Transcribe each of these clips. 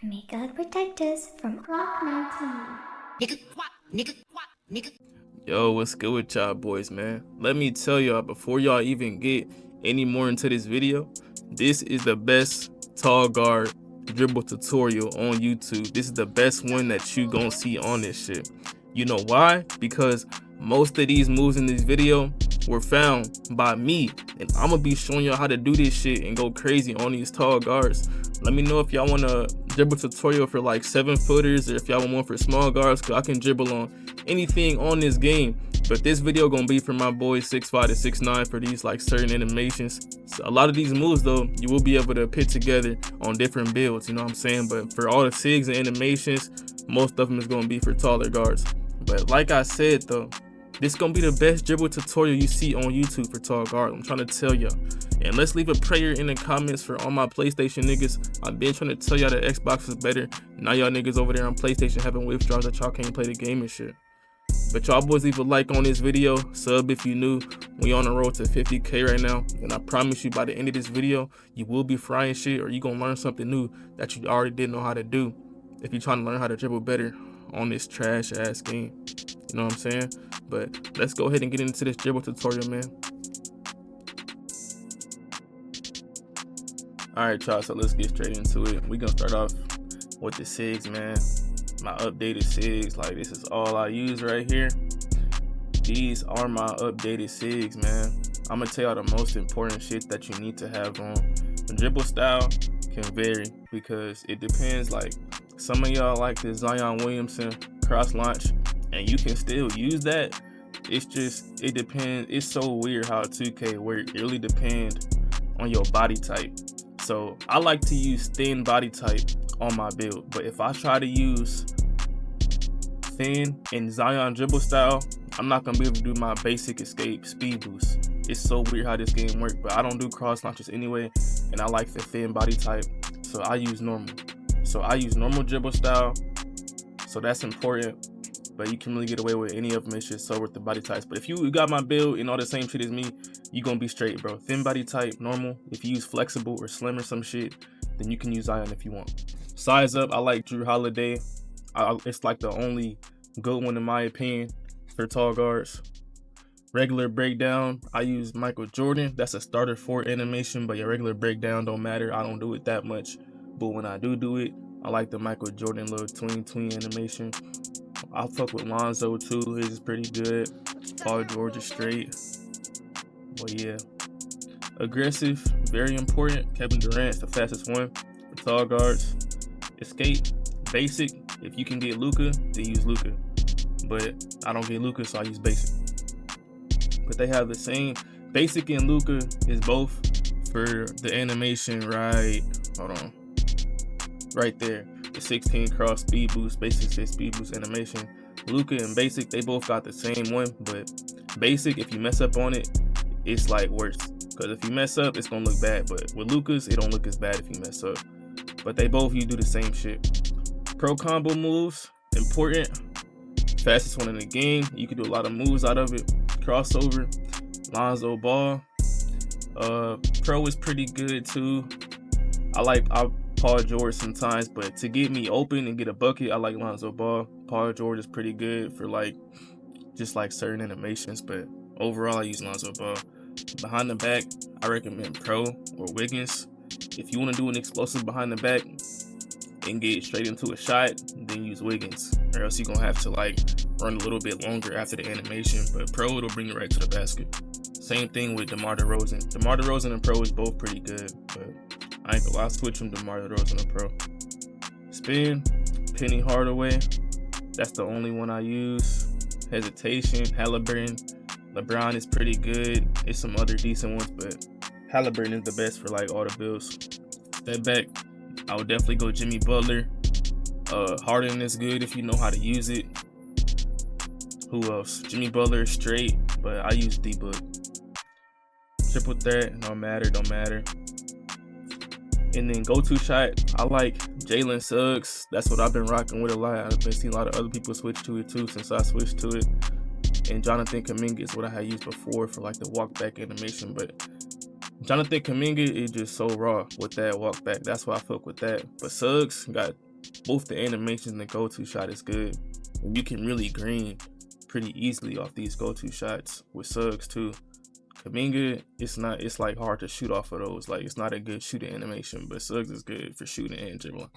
Makeup protectors from Clock 19. Yo, what's good with y'all boys, man? Let me tell y'all, before y'all even get any more into this video, this is the best tall guard dribble tutorial on YouTube. This is the best one that you gonna see on this shit. You know why? Because most of these moves in this video were found by me, and I'm gonna be showing y'all how to do this shit and go crazy on these tall guards. Let me know if y'all want a dribble tutorial for like 7-footers, or if y'all want one for small guards, cause I can dribble on anything on this game. But this video gonna be for my boys 6'5" to 6'9" for these like certain animations. So a lot of these moves though, you will be able to put together on different builds, you know what I'm saying? But for all the SIGS and animations, most of them is gonna be for taller guards. But like I said though, this gonna be the best dribble tutorial you see on YouTube for tall guard. I'm trying to tell y'all. And let's leave a prayer in the comments for all my PlayStation niggas. I've been trying to tell y'all that Xbox is better. Now y'all niggas over there on PlayStation having withdrawals that y'all can't play the game and shit. But y'all boys leave a like on this video, sub if you new. We on the road to 50K right now, and I promise you by the end of this video, you will be frying shit, or you gonna learn something new that you already didn't know how to do if you're trying to learn how to dribble better on this trash ass game. You know what I'm saying? But let's go ahead and get into this dribble tutorial, man. Alright y'all, so let's get straight into it. We're gonna start off with the SIGS, man. My updated SIGS, like this is all I use right here. These are my updated SIGS, man. I'm gonna tell y'all the most important shit that you need to have on. The dribble style can vary because it depends. Like some of y'all like the Zion Williamson cross launch, and you can still use that. It's just, it depends. It's so weird how 2K works. It really depends on your body type. So I like to use thin body type on my build, but if I try to use thin and Zion dribble style, I'm not gonna be able to do my basic escape speed boost. It's so weird how this game works, but I don't do cross launches anyway, and I like the thin body type, so I use normal. So I use normal dribble style, so that's important. But you can really get away with any of them. It's just so worth the body types. But if you got my build and all the same shit as me, you gonna be straight, bro. Thin body type, normal. If you use flexible or slim or some shit, then you can use Zion if you want. Size up, I like Drew Holiday. It's like the only good one in my opinion for tall guards. Regular breakdown, I use Michael Jordan. That's a starter for animation, but your regular breakdown don't matter. I don't do it that much. But when I do it, I like the Michael Jordan little tween animation. I fuck with Lonzo too, his is pretty good. Paul George is straight. But yeah. Aggressive, very important. Kevin Durant's the fastest one for tall guards. Escape, basic. If you can get Luka, then use Luka. But I don't get Luka, so I use basic. But they have the same. Basic and Luka is both for the animation, right? Hold on. Right there. The 16 cross speed boost, basic says speed boost animation. Luka and basic, they both got the same one, but basic, if you mess up on it, it's like worse. Because if you mess up, it's gonna look bad. But with Luka's, it don't look as bad if you mess up. But they both, you do the same shit. Pro combo moves, important. Fastest one in the game. You can do a lot of moves out of it. Crossover, Lonzo Ball. Pro is pretty good too. I like Paul George sometimes, but to get me open and get a bucket, I like Lonzo Ball. Paul George is pretty good for like just like certain animations, but overall I use Lonzo Ball. Behind the back, I recommend Pro or Wiggins. If you want to do an explosive behind the back and get straight into a shot, then use Wiggins, or else you're gonna have to like run a little bit longer after the animation. But Pro, it'll bring you right to the basket. Same thing with DeMar DeRozan. DeMar DeRozan and Pro is both pretty good, but I ain't gonna lie, switch from DeMar DeRozan to Pro. Spin, Penny Hardaway. That's the only one I use. Hesitation, Halliburton. LeBron is pretty good. There's some other decent ones, but Halliburton is the best for like all the builds. Step back, I would definitely go Jimmy Butler. Harden is good if you know how to use it. Who else? Jimmy Butler is straight, but I use D-Book. Triple threat, don't matter. And then go-to shot, I like Jalen Suggs. That's what I've been rocking with a lot. I've been seeing a lot of other people switch to it too since I switched to it. And Jonathan Kuminga is what I had used before for like the walk back animation. But Jonathan Kuminga is just so raw with that walk back. That's why I fuck with that. But Suggs got both the animation and the go-to shot is good. And you can really green pretty easily off these go-to shots with SIGS too. Kaminga, it's like hard to shoot off of those. Like, it's not a good shooting animation, but SIGS is good for shooting and dribbling.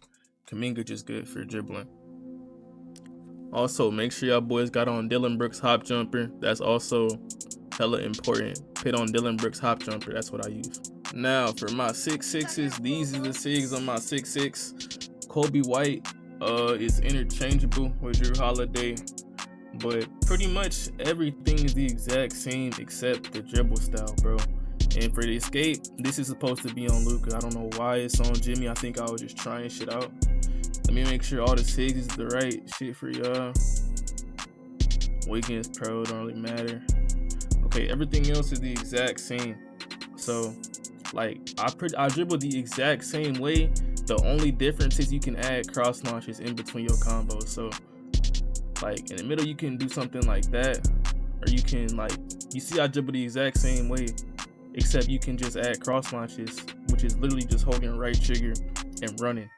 Kaminga just good for dribbling. Also, make sure y'all boys got on Dylan Brooks hop jumper. That's also hella important. Put on Dylan Brooks hop jumper. That's what I use. Now for my 6.6s, these are the SIGS on my 6.6. Kobe White is interchangeable with Drew Holiday, but pretty much everything is the exact same except the dribble style, bro. And for the escape, this is supposed to be on Luka. I don't know why it's on Jimmy. I think I was just trying shit out. Let me make sure all the SIGS is the right shit for y'all. Wiggins Pro don't really matter. Okay, everything else is the exact same. So, like, I dribble the exact same way. The only difference is you can add cross launches in between your combos. So, like, in the middle, you can do something like that. Or you can, like, you see I dribble the exact same way, except you can just add cross launches, which is literally just holding right trigger and running.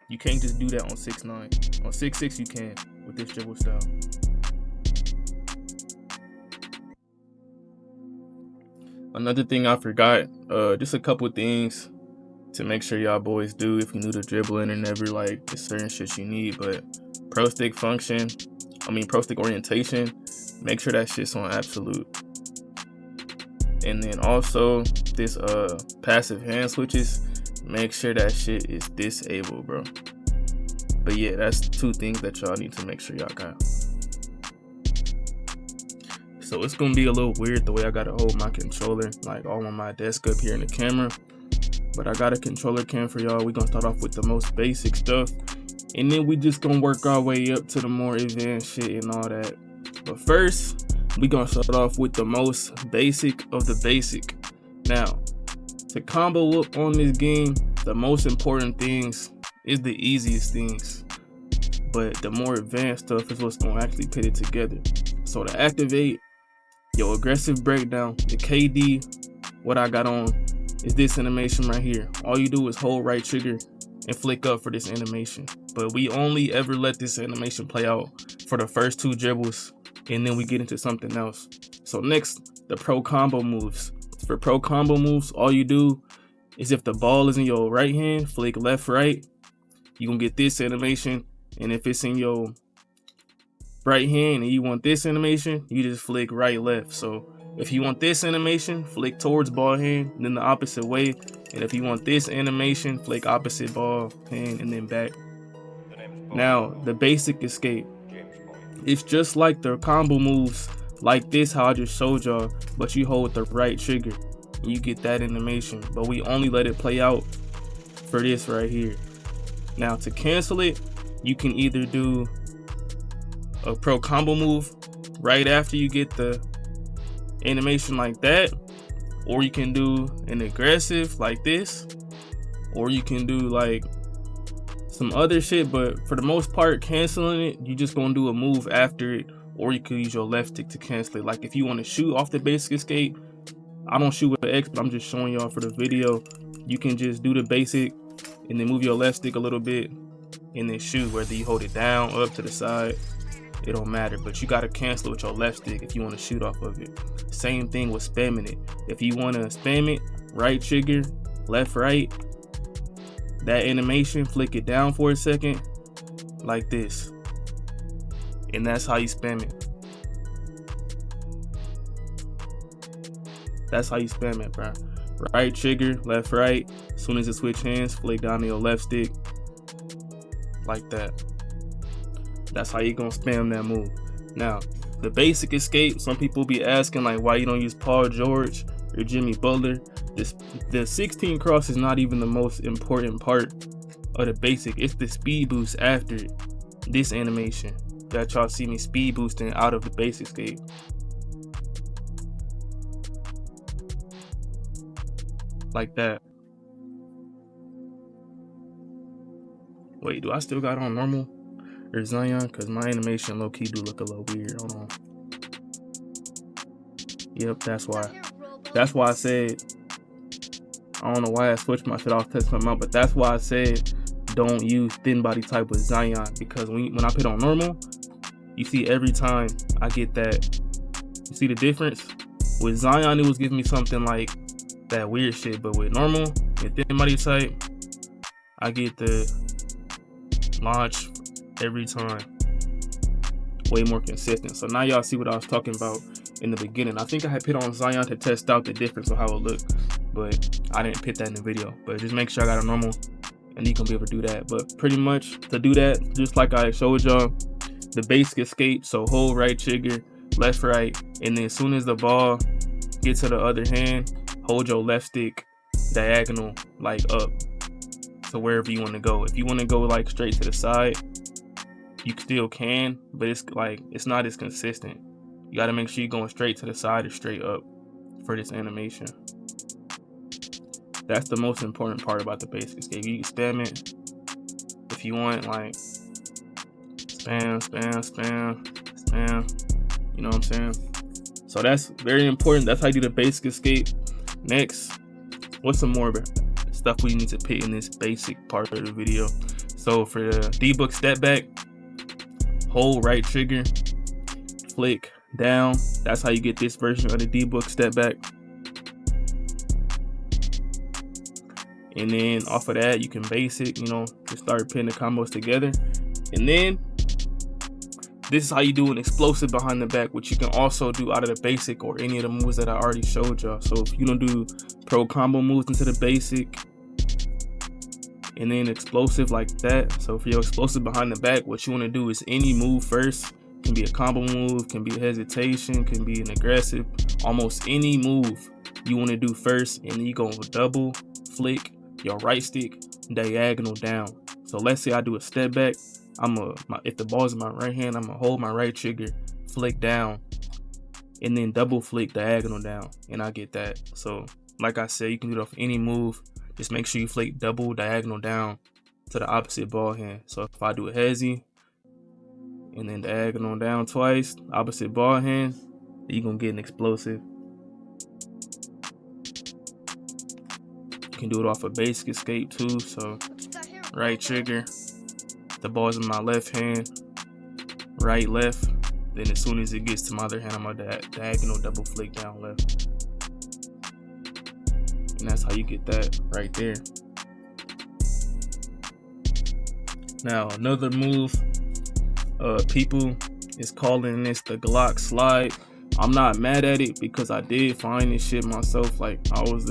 You can't just do that on 6.9. On 6.6 you can with this dribble style. Another thing I forgot, just a couple things to make sure y'all boys do if you new to dribbling and never, like, there's certain shit you need, but pro stick orientation, make sure that shit's on absolute. And then also this passive hand switches, make sure that shit is disabled, bro. But yeah, that's two things that y'all need to make sure y'all got. So it's gonna be a little weird the way I gotta hold my controller, like all on my desk up here in the camera. But I got a controller cam for y'all. We gonna start off with the most basic stuff, and then we just gonna work our way up to the more advanced shit and all that. But first, we gonna start off with the most basic of the basic. Now, to combo up on this game, the most important things is the easiest things, but the more advanced stuff is what's gonna actually put it together. So to activate your aggressive breakdown, the KD, what I got on is this animation right here. All you do is hold right trigger and flick up for this animation. But we only ever let this animation play out for the first two dribbles, and then we get into something else. So next, the pro combo moves. For pro combo moves, all you do is if the ball is in your right hand, flick left right, you gonna get this animation. And if it's in your right hand and you want this animation, you just flick right left. So if you want this animation, flick towards ball hand, then the opposite way. And if you want this animation, flick opposite ball hand and then back. Now, the basic escape. It's just like the combo moves like this, how I just showed y'all, but you hold the right trigger and you get that animation. But we only let it play out for this right here. Now, to cancel it, you can either do a pro combo move right after you get the animation like that, or you can do an aggressive like this, or you can do like some other shit. But for the most part, canceling it, you just gonna do a move after it, or you could use your left stick to cancel it. Like if you want to shoot off the basic escape, I don't shoot with the X, but I'm just showing y'all for the video. You can just do the basic and then move your left stick a little bit and then shoot, whether you hold it down, up, to the side, it don't matter. But you got to cancel it with your left stick if you want to shoot off of it. Same thing with spamming it. If you want to spam it, right trigger, left, right, that animation, flick it down for a second like this, and that's how you spam it. That's how you spam it, bro. Right trigger, left, right. As soon as it switch hands, flick down to your left stick like that. That's how you gonna spam that move. Now, the basic escape, some people be asking like why you don't use Paul George or Jimmy Butler. The 16 cross is not even the most important part of the basic. It's the speed boost after this animation that y'all see me speed boosting out of the basic escape. Like that. Wait, do I still got on normal or Zion? Because my animation low-key do look a little weird. Hold on. Yep, that's why. That's why I said, I don't know why I switched my shit off, test my mouth, but that's why I said don't use thin body type with Zion, because when I put on normal, you see every time I get that. You see the difference? With Zion, it was giving me something like that weird shit, but with normal and thin body type, I get the launch every time. Way more consistent. So now y'all see what I was talking about in the beginning. I think I had put on Zion to test out the difference of how it looked, but I didn't put that in the video. But just make sure I got a normal and you can be able to do that. But pretty much to do that, just like I showed y'all, the basic escape. So hold right trigger, left right, and then as soon as the ball gets to the other hand, hold your left stick diagonal like up to wherever you want to go. If you want to go like straight to the side, you still can, but it's not as consistent. You got to make sure you're going straight to the side or straight up for this animation. That's the most important part about the basic escape. You can spam it if you want, like spam, you know what I'm saying? So that's very important. That's how you do the basic escape. Next, what's some more stuff we need to put in this basic part of the video? So for the D-book step back, hold right trigger, flick down. That's how you get this version of the D-book step back. And then off of that, you can basic, just start putting the combos together. And then this is how you do an explosive behind the back, which you can also do out of the basic or any of the moves that I already showed y'all. So if you don't do pro combo moves into the basic and then explosive like that, so for your explosive behind the back, what you want to do is any move first. Can be a combo move, can be a hesitation, can be an aggressive, almost any move you want to do first, and then you go double flick your right stick diagonal down. So let's say I do a step back. If the ball's in my right hand, I'm gonna hold my right trigger, flick down, and then double flick diagonal down, and I get that. So like I said, you can do that for any move. Just make sure you flick double diagonal down to the opposite ball hand. So if I do a hezi and then diagonal down twice, opposite ball hand, you're gonna get an explosive. You can do it off a basic escape too. So right trigger, the ball's in my left hand, right left, then as soon as it gets to my other hand, I'm gonna diagonal double flick down left. And that's how you get that right there. Now another move, people is calling this the Glock slide. I'm not mad at it because I did find this shit myself. Like I was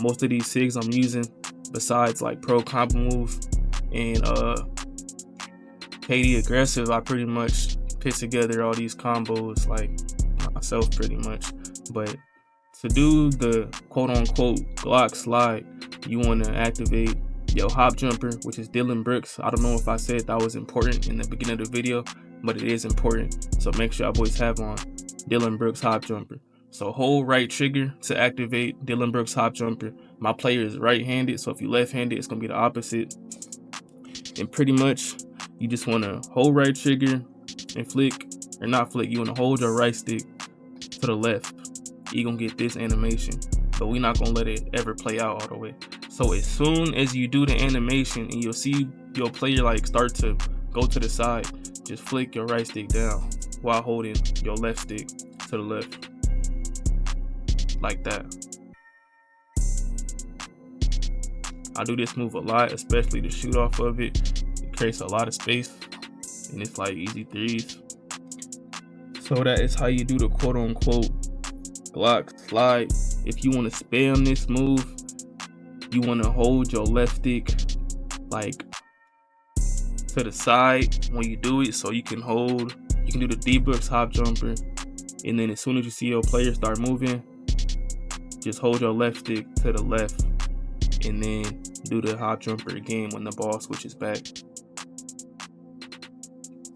most of these SIGs I'm using, besides like pro combo move and KD aggressive, I pretty much put together all these combos like myself pretty much. But to do the quote unquote Glock slide, you want to activate your hop jumper, which is Dillon Brooks. I don't know if I said that was important in the beginning of the video, but it is important. So make sure I always have on Dillon Brooks hop jumper. So hold right trigger to activate Dillon Brooks hop jumper. My player is right-handed, so if you left-handed, it's gonna be the opposite. And pretty much, you just wanna hold right trigger and flick, or not flick, you wanna hold your right stick to the left. You're gonna get this animation, but we're not gonna let it ever play out all the way. So as soon as you do the animation and you'll see your player like start to go to the side, just flick your right stick down while holding your left stick to the left. Like that. I do this move a lot, especially the shoot off of it. It creates a lot of space and it's like easy threes. So that is how you do the quote unquote Glock slide. If you want to spam this move, you want to hold your left stick like to the side when you do it, so you can do the D-Brooks hop jumper, and then as soon as you see your player start moving, just hold your left stick to the left and then do the hop jumper again when the ball switches back.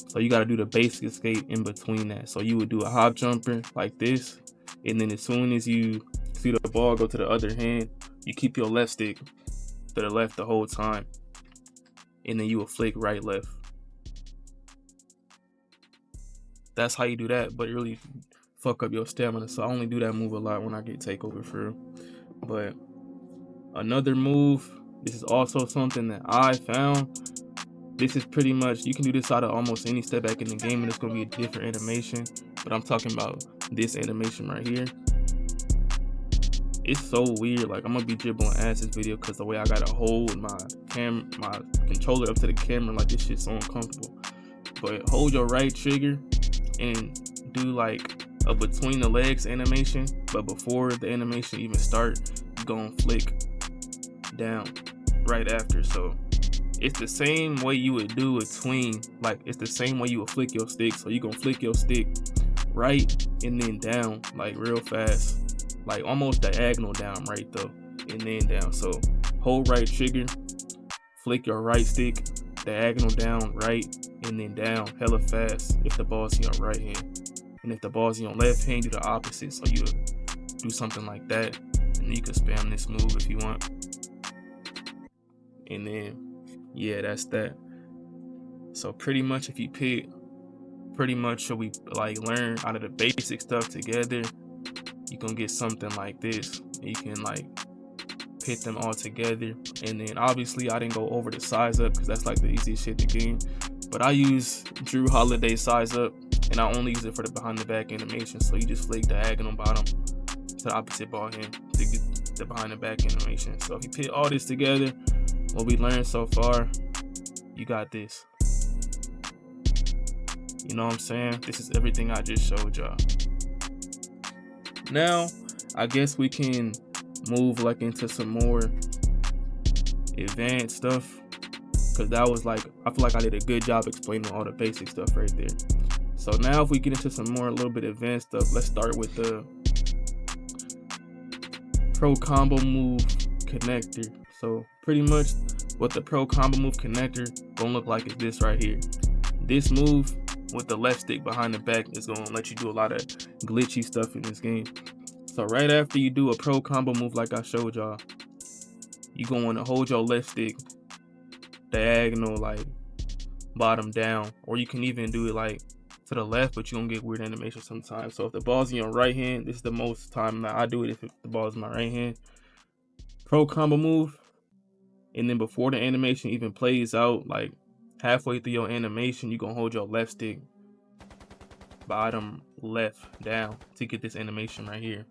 So you got to do the basic escape in between that. So you would do a hop jumper like this, and then as soon as you see the ball go to the other hand, you keep your left stick to the left the whole time, and then you will flick right left. That's how you do that, but it really fuck up your stamina. So I only do that move a lot when I get takeover for real. But another move This is also something that I found. This is pretty much, you can do this out of almost any step back in the game and it's gonna be a different animation. But I'm talking about this animation right here. It's so weird. Like, I'm gonna be dribbling ass this video because the way I gotta hold my controller up to the camera, like, this shit's so uncomfortable. But hold your right trigger and do like a between the legs animation, but before the animation even start, you're gonna flick down right after. So it's the same way you would do a tween, like it's the same way you would flick your stick. So you're gonna flick your stick right and then down, like real fast, like almost diagonal down, right though, and then down. So hold right trigger, flick your right stick, diagonal down, right, and then down hella fast if the ball's in your right hand. And if the ball's in your left hand, do the opposite. So you do something like that, and you can spam this move if you want. And then yeah, that's that. So pretty much if you pick, pretty much we like learn out of the basic stuff together, you gonna get something like this. You can like pit them all together. And then obviously I didn't go over the size up because that's like the easiest shit in the game. But I use Drew Holiday size up, and I only use it for the behind the back animation. So you just flick diagonal bottom to the opposite ball hand to get the behind the back animation. So if you put all this together, what we learned so far, you got this. You know what I'm saying? This is everything I just showed y'all. Now, I guess we can move like into some more advanced stuff, because that was like, I feel like I did a good job explaining all the basic stuff right there. So now if we get into some more a little bit advanced stuff, let's start with the Pro Combo Move connector. So pretty much what the Pro Combo Move connector gonna look like is this right here. This move with the left stick behind the back is gonna let you do a lot of glitchy stuff in this game. So right after you do a Pro Combo Move like I showed y'all, you're gonna wanna hold your left stick diagonal, like bottom down, or you can even do it like to the left, but you're gonna get weird animation sometimes. So if the ball's in your right hand, this is the most time that I do it if the ball's in my right hand. Pro Combo Move, and then before the animation even plays out, like halfway through your animation, you're gonna hold your left stick bottom left down to get this animation right here.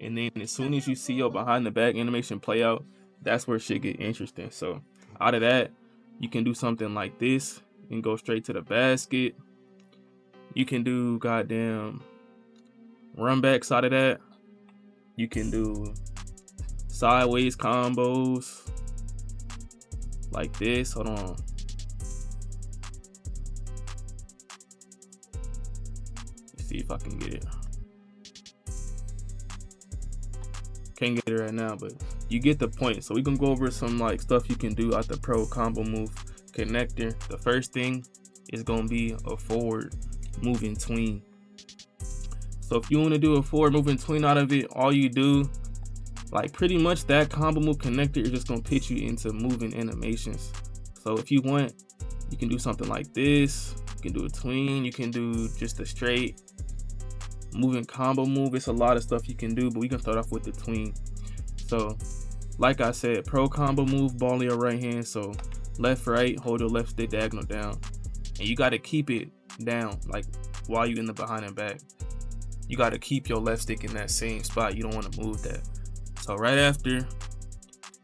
And then as soon as you see your behind the back animation play out, that's where shit get interesting. So out of that, you can do something like this and go straight to the basket. You can do goddamn run backs out of that. You can do sideways combos like this. Hold on. Let's see if I can get it. Can't get it right now, but you get the point. So we can go over some like stuff you can do out the Pro Combo Move connector. The first thing is gonna be a forward moving tween. So if you want to do a forward moving tween out of it, all you do, like pretty much that combo move connector is just gonna pitch you into moving animations. So if you want, you can do something like this. You can do a tween. You can do just a straight moving combo move. It's a lot of stuff you can do, but we can start off with the tween. So like I said, Pro Combo Move, ball in your right hand. So left, right, hold your left stick diagonal down, and you got to keep it down, like while you in the behind and back. You got to keep your left stick in that same spot. You don't want to move that. So right after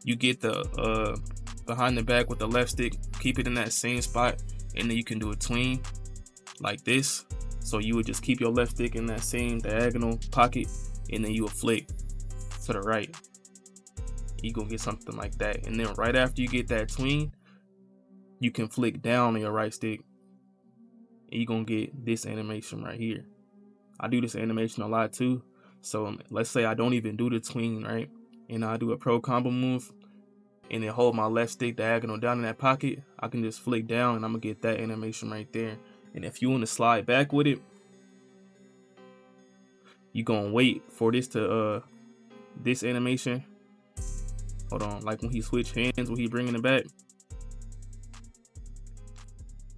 you get the behind the back with the left stick, keep it in that same spot, and then you can do a tween like this. So you would just keep your left stick in that same diagonal pocket, and then you will flick to the right. You gonna get something like that. And then right after you get that tween, you can flick down on your right stick, and you're gonna get this animation right here. I do this animation a lot too. So let's say I don't even do the tween, right? And I do a Pro Combo Move and then hold my left stick diagonal down in that pocket, I can just flick down and I'm gonna get that animation right there. And if you want to slide back with it, you're gonna wait for this to this animation. Hold on, like when he switch hands, when he bringing it back.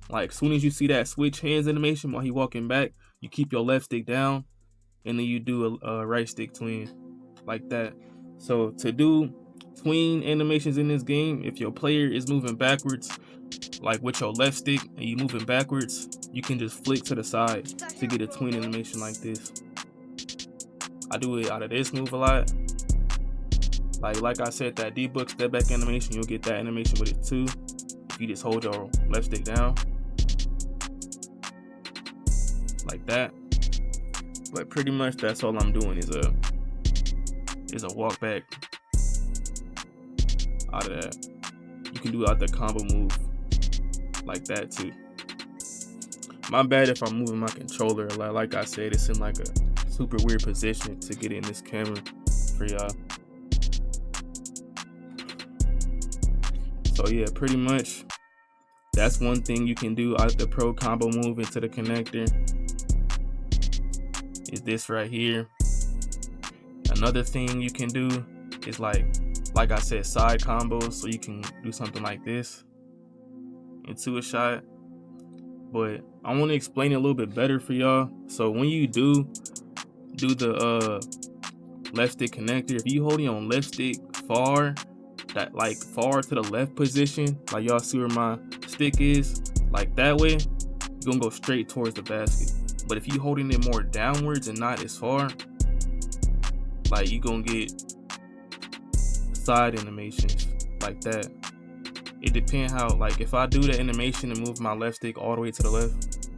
Like soon as you see that switch hands animation while he walking back, you keep your left stick down, and then you do a right stick tween like that. So to tween animations in this game, if your player is moving backwards, like with your left stick, and you moving backwards, you can just flick to the side to get a tween animation like this. I do it out of this move a lot. Like I said, that debug step back animation, you'll get that animation with it too. If you just hold your left stick down like that. But pretty much that's all I'm doing is a walk back out of that. You can do out the combo move like that too. My bad if I'm moving my controller. Like I said, it's in like a super weird position to get in this camera for y'all. So yeah, pretty much that's one thing you can do out the pro combo move into the connector is this right here. Another thing you can do is like I said, side combos, so you can do something like this into a shot. But I want to explain it a little bit better for y'all. So when you do the left stick connector, if you hold your left stick far to the left position, like y'all see where my stick is, like that way, you're gonna go straight towards the basket. But if you holding it more downwards and not as far, like you gonna get side animations like that. It depends how, like if I do the animation and move my left stick all the way to the left,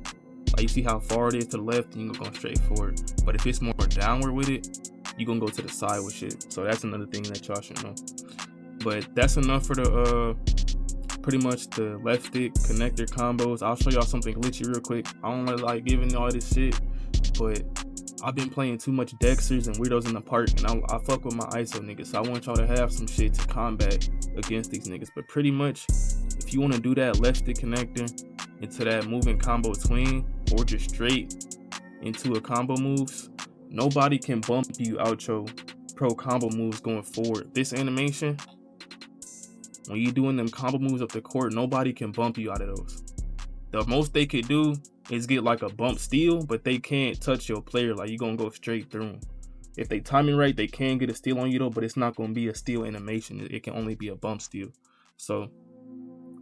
like you see how far it is to the left, and you gonna go straight forward. But if it's more downward with it, you gonna go to the side with shit. So that's another thing that y'all should know. But that's enough for the pretty much the left stick connector combos. I'll show y'all something glitchy real quick. I don't really like giving all this shit, but I've been playing too much Dexters and Weirdos in the Park, and I fuck with my ISO niggas, so I want y'all to have some shit to combat against these niggas. But pretty much, if you want to do that left stick connector into that moving combo tween, or just straight into a combo moves, nobody can bump you out your pro combo moves going forward. This animation, when you doing them combo moves up the court, nobody can bump you out of those. The most they could do is get like a bump steal, but they can't touch your player. Like you gonna go straight through them. If they timing right, they can get a steal on you though, but it's not gonna be a steal animation. It can only be a bump steal. So,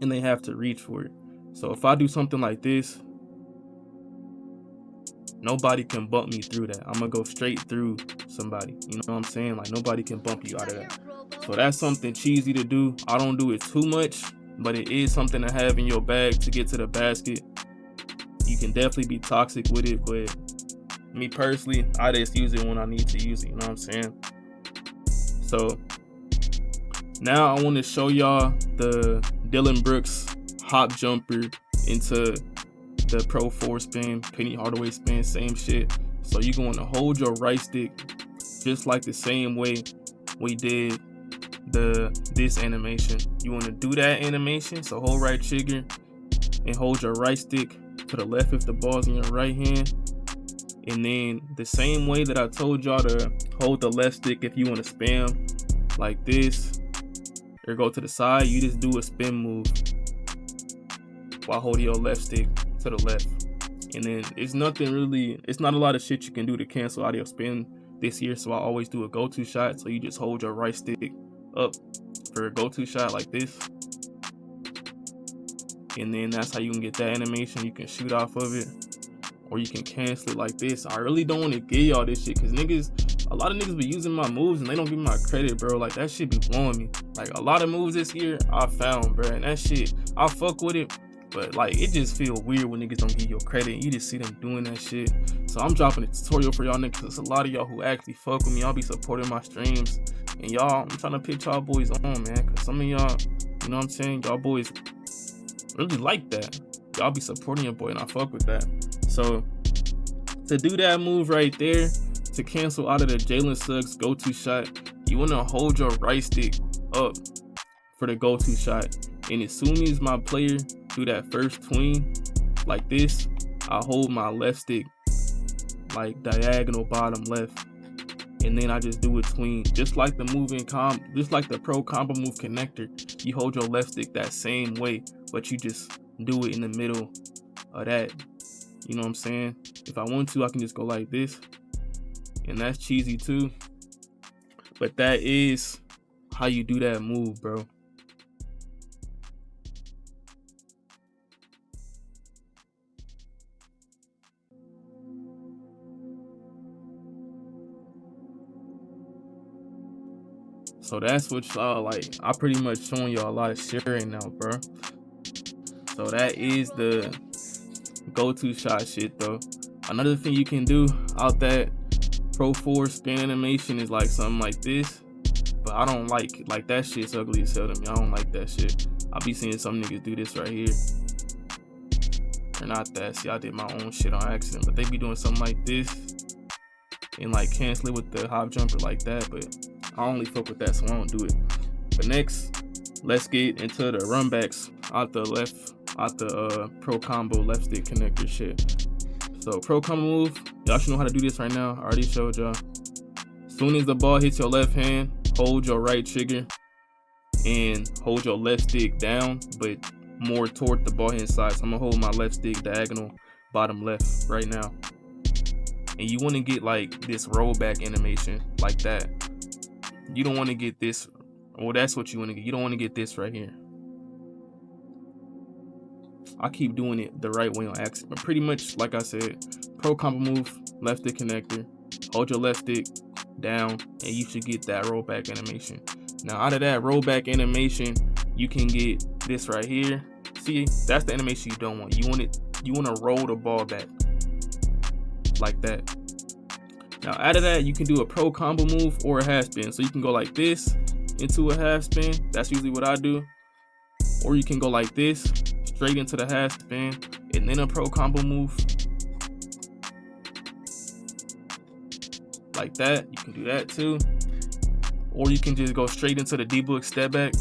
and they have to reach for it. So if I do something like this, nobody can bump me through that. I'm gonna go straight through somebody. You know what I'm saying? Like nobody can bump you out of that. So that's something cheesy to do. I don't do it too much, but it is something to have in your bag to get to the basket. You can definitely be toxic with it, but me personally, I just use it when I need to use it. You know what I'm saying? So now I want to show y'all the Dylan Brooks hop jumper into the Pro 4 spin, Penny Hardaway spin, same shit. So you're going to hold your right stick just like the same way we did this animation. You want to do that animation, so hold right trigger and hold your right stick to the left if the ball's in your right hand. And then the same way that I told y'all to hold the left stick if you want to spam like this or go to the side, you just do a spin move while holding your left stick to the left. And then it's not a lot of shit you can do to cancel out your spin this here, so I always do a go-to shot. So you just hold your right stick up for a go-to shot like this, and then that's how you can get that animation. You can shoot off of it, or you can cancel it like this. I really don't want to give y'all this shit because a lot of niggas be using my moves and they don't give me my credit, bro. Like that shit be blowing me. Like a lot of moves this year I found, bro, and that shit I fuck with it, but like it just feel weird when niggas don't give you credit. You just see them doing that shit. So I'm dropping a tutorial for y'all niggas because a lot of y'all who actually fuck with me, y'all be supporting my streams, and y'all, I'm trying to pitch y'all boys on, man, because some of y'all, you know what I'm saying, y'all boys really like that. Y'all be supporting your boy, and I fuck with that. So to do that move right there, to cancel out of the Jalen Suggs go-to shot, you want to hold your right stick up for the go-to shot, and as soon as my player do that first tween like this, I hold my left stick like diagonal bottom left, and then I just do a tween, just like the just like the pro combo move connector. You hold your left stick that same way, but you just do it in the middle of that. You know what I'm saying? If I want to, I can just go like this, and that's cheesy too. But that is how you do that move, bro. So that's what y'all like. I pretty much showing y'all a lot of shit right now, bro. So that is the go-to shot shit though. Another thing you can do out that Pro 4 spin animation is like something like this. But I don't like that shit's ugly as hell to me. I don't like that shit. I be seeing some niggas do this right here. Or not that. See, I did my own shit on accident. But they be doing something like this. And like cancel it with the hop jumper like that. But I only fuck with that, so I don't do it. But next, let's get into the runbacks out the pro combo left stick connector shit. So pro combo move, y'all should know how to do this right now. I already showed y'all. As soon as the ball hits your left hand, hold your right trigger and hold your left stick down, but more toward the ball hand side. So I'm gonna hold my left stick diagonal bottom left right now. And you wanna get like this rollback animation like that. You don't wanna get this, well, that's what you wanna get. You don't wanna get this right here. I keep doing it the right way on accident, but pretty much like I said, pro combo move, left stick connector, hold your left stick down, and you should get that rollback animation. Now out of that rollback animation, you can get this right here. See, that's the animation you don't want. You want to roll the ball back like that. Now out of that, you can do a pro combo move or a half spin. So you can go like this into a half spin. That's usually what I do. Or you can go like this, straight into the half spin, and then a pro combo move. Like that, you can do that too. Or you can just go straight into the D-book step back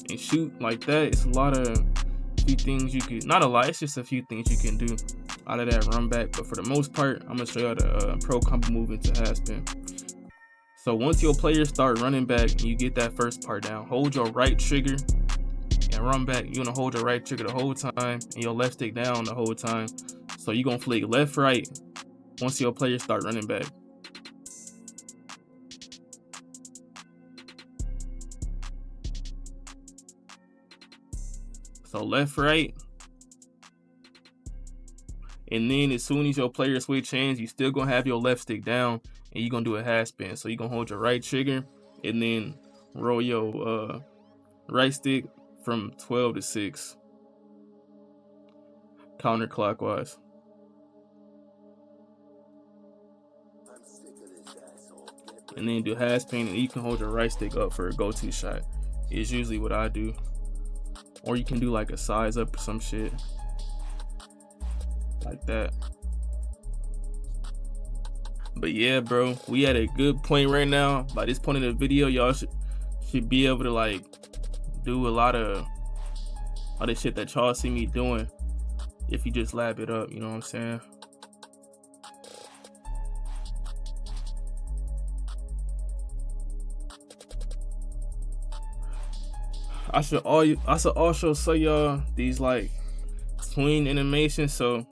and shoot like that. It's a few things you could, not a lot, it's just a few things you can do out of that run back. But for the most part, I'm gonna show you the pro combo move into half spin. So once your players start running back and you get that first part down, hold your right trigger and run back. You're gonna hold your right trigger the whole time and your left stick down the whole time. So you're gonna flick left, right once your players start running back. So left, right. And then as soon as your player switch hands, you still gonna have your left stick down and you're gonna do a half spin. So you're gonna hold your right trigger and then roll your right stick from 12 to 6 counterclockwise. And then do half spin, and you can hold your right stick up for a go-to shot. It's usually what I do. Or you can do like a size up or some shit like that. But yeah, bro, we at a good point right now. By this point in the video, y'all should be able to like do a lot of all this shit that y'all see me doing if you just lab it up, you know what I'm saying? I should also show y'all these like swing animations. So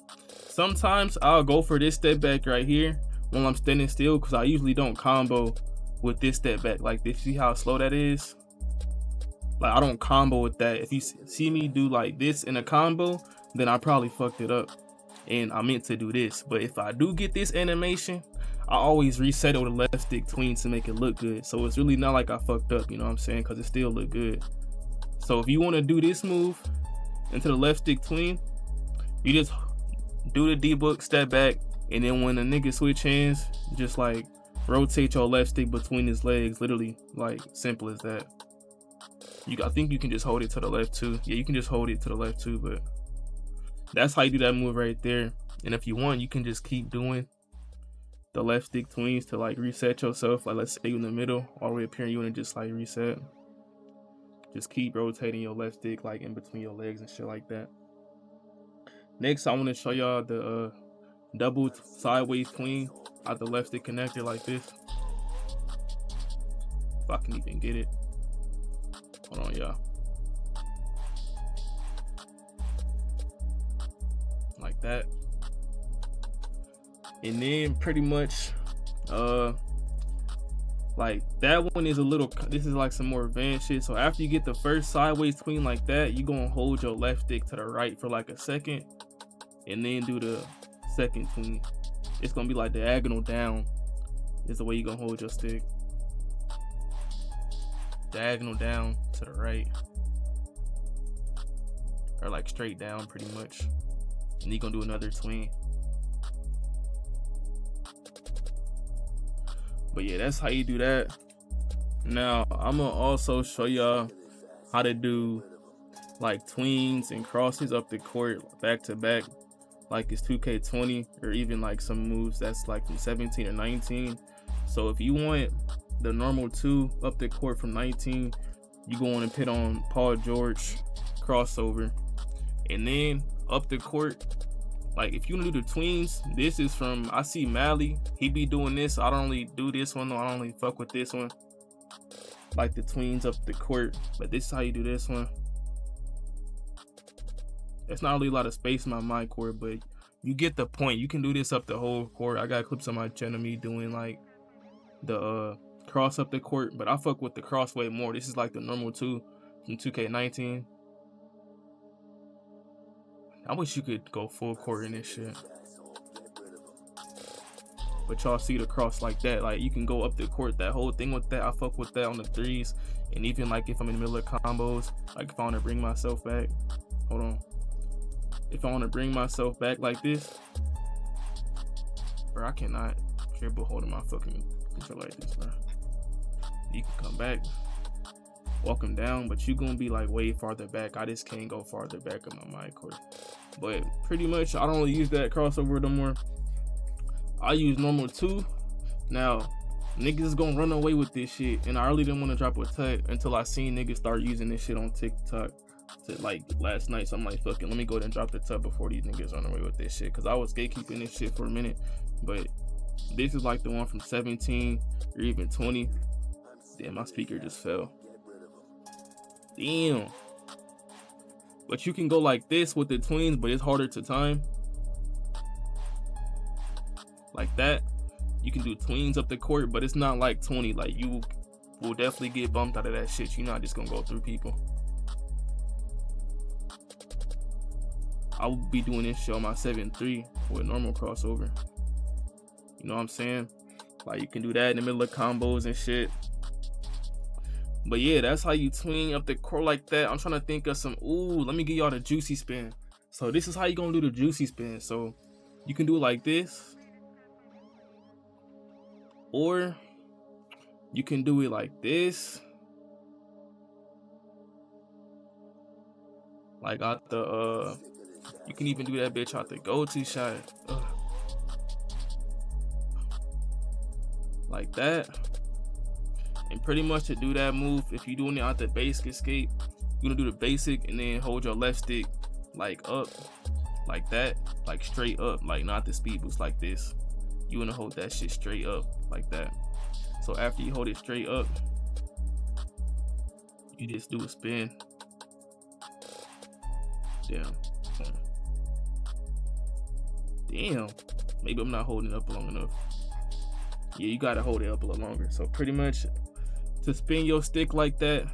sometimes I'll go for this step back right here when I'm standing still, because I usually don't combo with this step back like this. See how slow that is? Like I don't combo with that. If you see me do like this in a combo, then I probably fucked it up and I meant to do this. But if I do get this animation, I always reset it with a left stick tween to make it look good. So it's really not like I fucked up, you know what I'm saying? Because it still look good. So if you want to do this move into the left stick tween, you just do the D-book, step back, and then when the nigga switch hands, just like rotate your left stick between his legs. Literally, like simple as that. I think you can just hold it to the left too. Yeah, you can just hold it to the left too, but that's how you do that move right there. And if you want, you can just keep doing the left stick tweens to like reset yourself. Like let's say you in the middle, all the way up here, you want to just like reset. Just keep rotating your left stick like in between your legs and shit like that. Next, I want to show y'all the double sideways tween out the left stick connector like this. If I can even get it. Hold on, y'all. Like that. And then pretty much Like that one is a little, this is like some more advanced shit. So after you get the first sideways tween like that, you gonna hold your left stick to the right for like a second and then do the second tween. It's gonna be like diagonal down is the way you gonna hold your stick. Diagonal down to the right, or like straight down pretty much. And you're gonna do another tween. But yeah, that's how you do that. Now I'm gonna also show y'all how to do like tweens and crosses up the court back to back, like it's 2K20, or even like some moves that's like from 17 or 19. So if you want the normal 2 up the court from 19, you go on and put on Paul George crossover, and then up the court. Like if you want to do the tweens, this is from, I see Mally, he be doing this. I don't really do this one though. I don't really fuck with this one, like the tweens up the court. But this is how you do this one. It's not really a lot of space in my mind court, but you get the point. You can do this up the whole court. I got clips on my channel me doing like the cross up the court, but I fuck with the cross way more. This is like the normal 2 from 2K19. I wish you could go full court in this shit. But y'all see the cross like that. Like you can go up the court, that whole thing with that. I fuck with that on the threes. And even like if I'm in the middle of combos, like if I want to bring myself back. Hold on. If I want to bring myself back like this. Bro, I cannot dribble holding my fucking controller like this, bro. You can come back, walk him down, but you gonna be like way farther back. I just can't go farther back on my mic court. But pretty much I don't really use that crossover no more. I use normal 2. Now niggas is gonna run away with this shit, and I really didn't want to drop a tut until I seen niggas start using this shit on TikTok like last night. So I'm like, fucking let me go ahead and drop the tut before these niggas run away with this shit, because I was gatekeeping this shit for a minute. But this is like the one from 17 or even 20. Damn, my speaker just fell. Damn. But you can go like this with the tweens, but it's harder to time. Like that. You can do tweens up the court, but it's not like 20. Like you will definitely get bumped out of that shit. You're not just gonna go through people. I will be doing this shit on my 7-3 with normal crossover. You know what I'm saying? Like you can do that in the middle of combos and shit. But yeah, that's how you tween up the court like that. I'm trying to think of some, ooh, let me give y'all the juicy spin. So this is how you gonna do the juicy spin. So you can do it like this, or you can do it like this. Like out the, you can even do that bitch out the go-to shot. Like that. And pretty much to do that move, if you're doing it out the basic escape, you're gonna do the basic and then hold your left stick like up, like that, like straight up, like not the speed boost like this. You wanna hold that shit straight up like that. So after you hold it straight up, you just do a spin. Damn. Maybe I'm not holding it up long enough. Yeah, you gotta hold it up a little longer. So pretty much to spin your stick like that,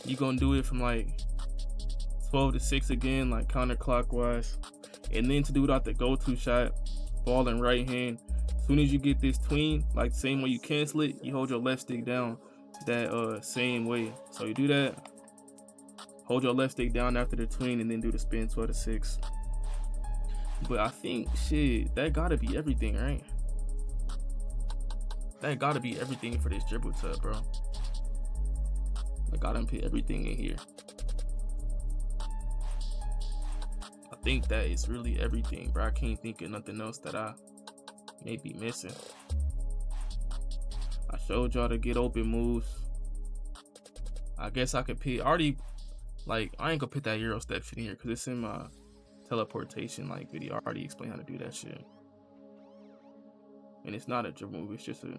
you gonna do it from like 12 to 6 again, like counterclockwise. And then to do it out the go-to shot, ball in right hand. As soon as you get this tween, like the same way you cancel it, you hold your left stick down that same way. So you do that, hold your left stick down after the tween, and then do the spin 12 to 6. But I think shit, that gotta be everything, right? That gotta be everything for this dribble tub, bro. Like I done put everything in here. I think that is really everything, bro. I can't think of nothing else that I may be missing. I showed y'all to get open moves. I guess I could pick already, like I ain't gonna put that Euro step shit in here because it's in my teleportation like video. I already explained how to do that shit. And it's not a dribble move, it's just a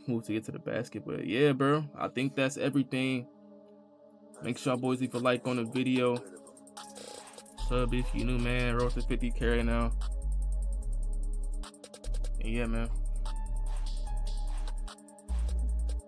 move to get to the basket. But yeah, bro, I think that's everything. Make sure y'all boys leave a like on the video. Sub if you new, man. Road to 50K right now. And yeah, man.